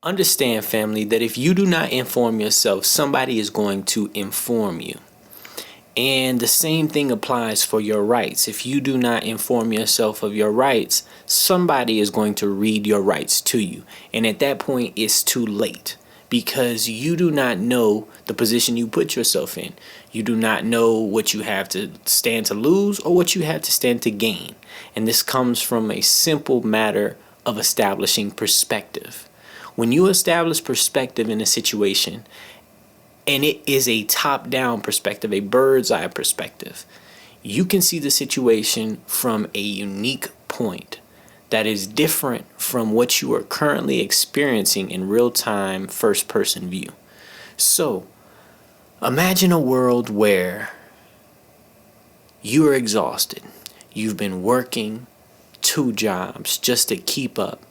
Understand, family, that if you do not inform yourself, somebody is going to inform you. And the same thing applies for your rights. If you do not inform yourself of your rights, somebody is going to read your rights to you. And at that point, it's too late because you do not know the position you put yourself in. You do not know what you have to stand to lose or what you have to stand to gain. And this comes from a simple matter of establishing perspective. When you establish perspective in a situation, and it is a top-down perspective, a bird's eye perspective, you can see the situation from a unique point that is different from what you are currently experiencing in real-time first-person view. So, imagine a world where you are exhausted. You've been working 2 jobs just to keep up,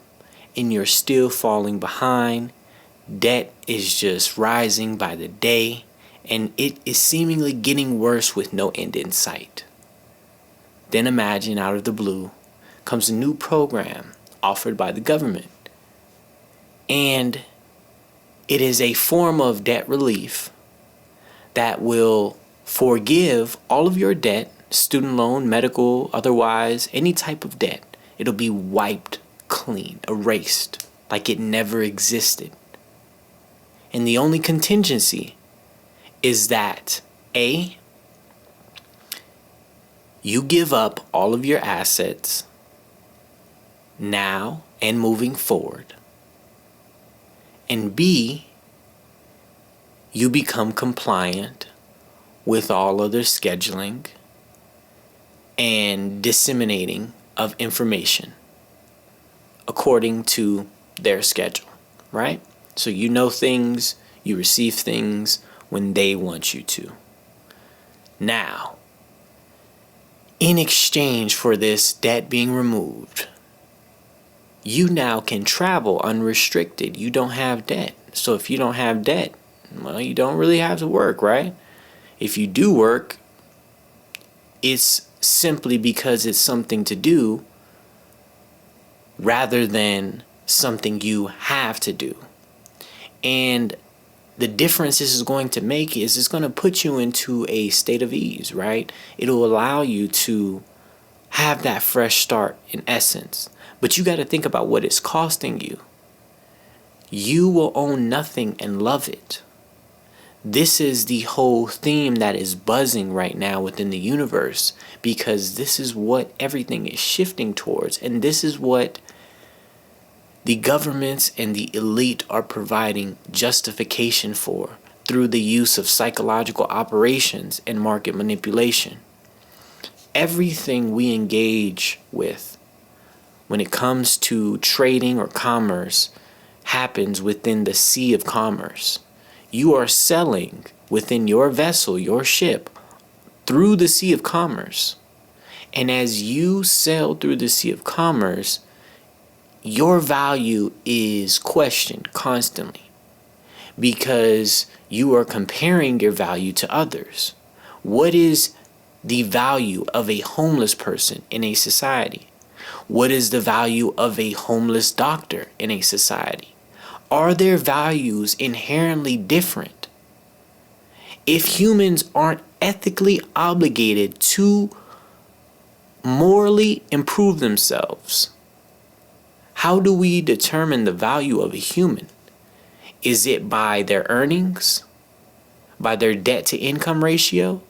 and you're still falling behind. Debt is just rising by the day, and it is seemingly getting worse with no end in sight. Then imagine out of the blue comes a new program offered by the government, and it is a form of debt relief that will forgive all of your debt, student loan, medical, otherwise, any type of debt. It'll be wiped clean, erased, like it never existed. And the only contingency is that A, you give up all of your assets now and moving forward. And B, you become compliant with all other scheduling and disseminating of information according to their schedule, right? So you know things, you receive things when they want you to. Now, in exchange for this debt being removed, you now can travel unrestricted. You don't have debt. So if you don't have debt, well, you don't really have to work, right? If you do work, it's simply because it's something to do rather than something you have to do. And the difference this is going to make is it's going to put you into a state of ease, right? It'll allow you to have that fresh start in essence. But you got to think about what it's costing you. You will own nothing and love it. This is the whole theme that is buzzing right now within the universe, because this is what everything is shifting towards. And this is what the governments and the elite are providing justification for through the use of psychological operations and market manipulation. Everything we engage with when it comes to trading or commerce happens within the sea of commerce. You are selling within your vessel, your ship, through the sea of commerce. And as you sell through the sea of commerce, your value is questioned constantly because you are comparing your value to others. What is the value of a homeless person in a society? What is the value of a homeless doctor in a society? Are their values inherently different? If humans aren't ethically obligated to morally improve themselves, how do we determine the value of a human? Is it by their earnings? By their debt to income ratio?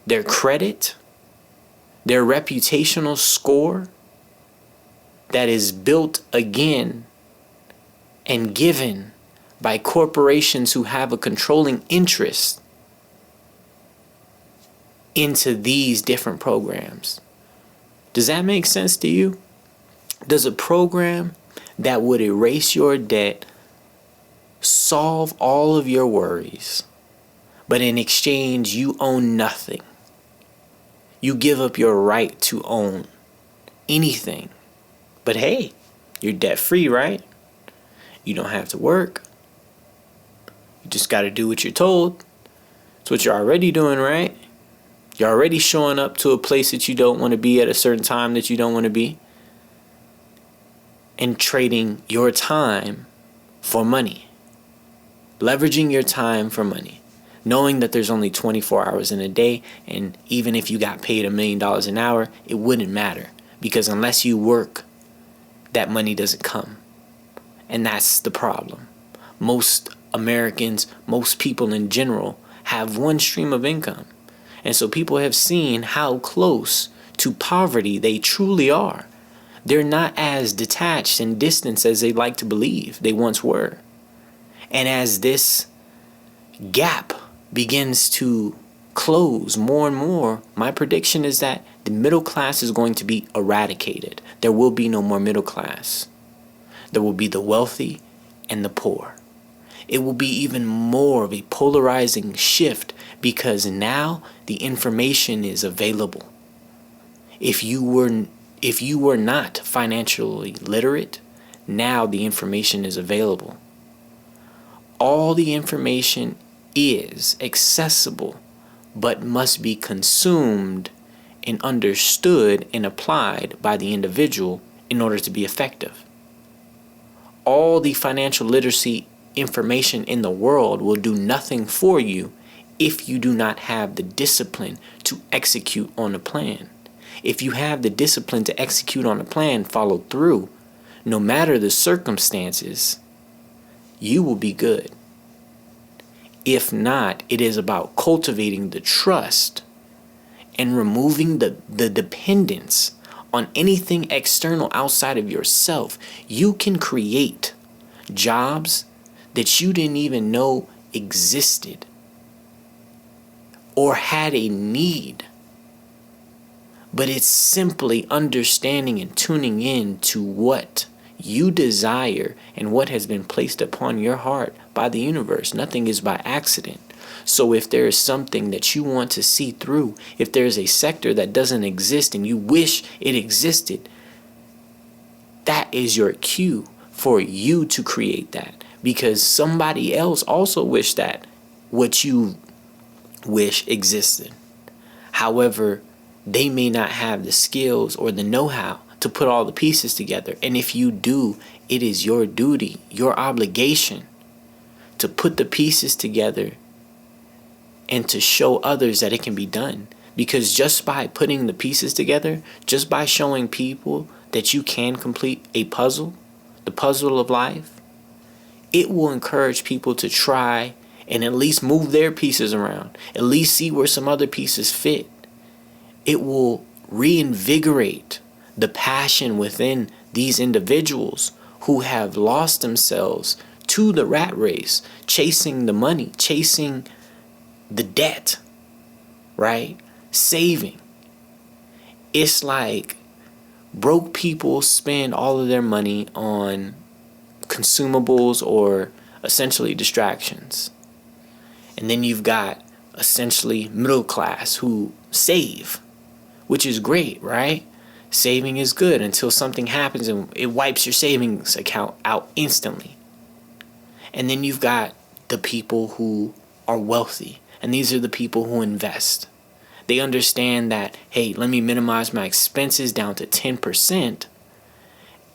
Their credit? Their reputational score that is built again and given by corporations who have a controlling interest into these different programs? Does that make sense to you? Does a program that would erase your debt solve all of your worries, but in exchange you own nothing? You give up your right to own anything. But hey, you're debt free, right? You don't have to work. You just got to do what you're told. It's what you're already doing, right? You're already showing up to a place that you don't want to be at a certain time that you don't want to be, and trading your time for money. Leveraging your time for money. Knowing that there's only 24 hours in a day, and even if you got paid $1 million an hour, it wouldn't matter. Because unless you work, that money doesn't come. And that's the problem. Most Americans, most people in general, have one stream of income. And so people have seen how close to poverty they truly are. They're not as detached and distant as they like to believe they once were. And as this gap begins to close more and more, my prediction is that the middle class is going to be eradicated. There will be no more middle class. There will be the wealthy and the poor. It will be even more of a polarizing shift because now the information is available. If you were not financially literate, now the information is available. All the information is accessible, but must be consumed and understood and applied by the individual in order to be effective. All the financial literacy information in the world will do nothing for you if you do not have the discipline to execute on a plan. If you have the discipline to execute on a plan, follow through, no matter the circumstances, you will be good. If not, it is about cultivating the trust and removing the dependence on anything external outside of yourself. You can create jobs that you didn't even know existed or had a need. But it's simply understanding and tuning in to what you desire and what has been placed upon your heart by the universe. Nothing is by accident. So if there is something that you want to see through, if there is a sector that doesn't exist and you wish it existed, that is your cue for you to create that, because somebody else also wished that what you wish existed. However, they may not have the skills or the know-how to put all the pieces together. And if you do, it is your duty, your obligation to put the pieces together and to show others that it can be done. Because just by putting the pieces together, just by showing people that you can complete a puzzle, the puzzle of life, it will encourage people to try and at least move their pieces around, at least see where some other pieces fit. It will reinvigorate the passion within these individuals who have lost themselves to the rat race, chasing the money, chasing the debt, right? Saving. It's like broke people spend all of their money on consumables or essentially distractions. And then you've got essentially middle class who save, which is great, right? Saving is good until something happens and it wipes your savings account out instantly. And then you've got the people who are wealthy, and these are the people who invest. They understand that, hey, let me minimize my expenses down to 10%.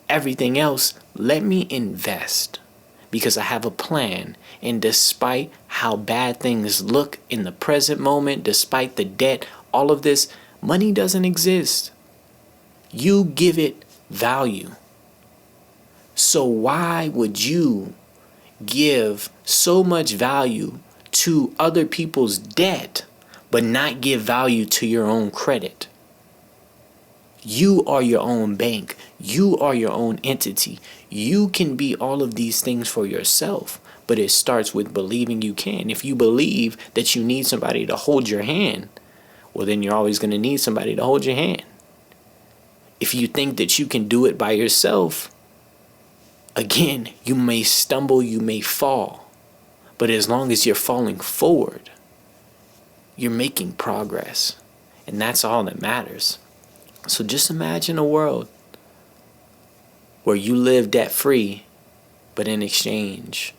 Everything else, let me invest because I have a plan. And despite how bad things look in the present moment, despite the debt, all of this, money doesn't exist. You give it value. So why would you give so much value to other people's debt but not give value to your own credit? You are your own bank. You are your own entity. You can be all of these things for yourself, but it starts with believing you can. If you believe that you need somebody to hold your hand, well, then you're always going to need somebody to hold your hand. If you think that you can do it by yourself, again, you may stumble, you may fall. But as long as you're falling forward, you're making progress. And that's all that matters. So just imagine a world where you live debt-free, but in exchange,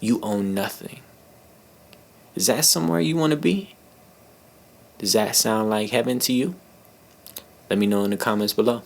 you own nothing. Is that somewhere you want to be? Does that sound like heaven to you? Let me know in the comments below.